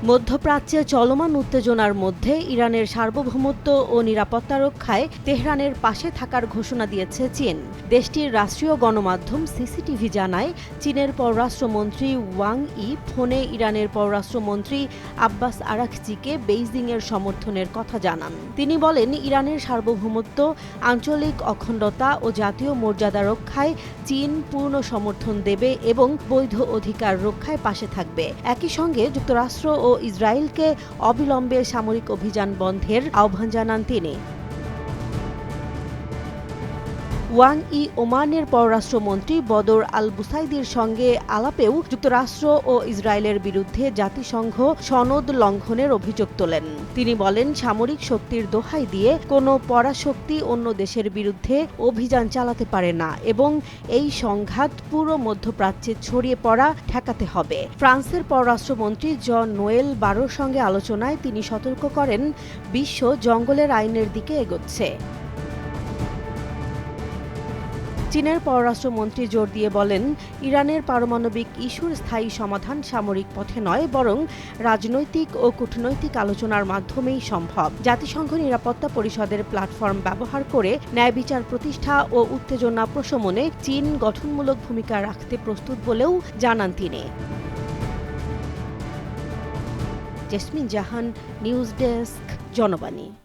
মধ্যপ্রাচ্যে চলমান উত্তেজনার মধ্যে ইরানের সার্বভৌমত্ব ও নিরাপত্তা রক্ষায় তেহরানের পাশে থাকার ঘোষণা দিয়েছে চীন। দেশটির রাষ্ট্রীয় গণমাধ্যম সিসিটিভি জানায়, চীনের পররাষ্ট্রমন্ত্রী ওয়াং ই ফোনে ইরানের পররাষ্ট্রমন্ত্রী আব্বাস আরাঘচিকে বেইজিংয়ের সমর্থনের কথা জানান। তিনি বলেন, ইরানের সার্বভৌমত্ব, আঞ্চলিক অখণ্ডতা ও জাতীয় মর্যাদা রক্ষায় চীন পূর্ণ সমর্থন দেবে এবং বৈধ অধিকার রক্ষায় পাশে থাকবে। একই সঙ্গে যুক্তরাষ্ট্র ও ইসরায়েলকে অবিলম্বে সামরিক অভিযান বন্ধের আহ্বান জানান তিনি। ওয়াং ই ওমানের পররাষ্ট্রমন্ত্রী বদর আল বুসাইদির সঙ্গে আলাপেও যুক্তরাষ্ট্র ও ইসরায়েলের বিরুদ্ধে জাতিসংঘ সনদ লঙ্ঘনের অভিযোগ তোলেন। তিনি বলেন, সামরিক শক্তির দোহাই দিয়ে কোনো পরাশক্তি অন্য দেশের বিরুদ্ধে অভিযান চালাতে পারে না এবং এই সংঘাত পুরো মধ্যপ্রাচ্যে ছড়িয়ে পড়া ঠেকাতে হবে। ফ্রান্সের পররাষ্ট্রমন্ত্রী জন নোয়েল বারোর সঙ্গে আলোচনায় তিনি সতর্ক করেন, বিশ্ব জঙ্গলের আইনের দিকে এগোচ্ছে। চীনের পররাষ্ট্রমন্ত্রী জোর দিয়ে বলেন, ইরানের পারমাণবিক ইস্যুর স্থায়ী সমাধান সামরিক পথে নয়, বরং রাজনৈতিক ও কূটনৈতিক আলোচনার মাধ্যমেই সম্ভব। জাতিসংঘ নিরাপত্তা পরিষদের প্ল্যাটফর্ম ব্যবহার করে ন্যায় বিচার প্রতিষ্ঠা ও উত্তেজনা প্রশমনে চীন গঠনমূলক ভূমিকা রাখতে প্রস্তুত বলেও জানান তিনি। জেসমিন জাহান, নিউজ ডেস্ক, জনবাণী।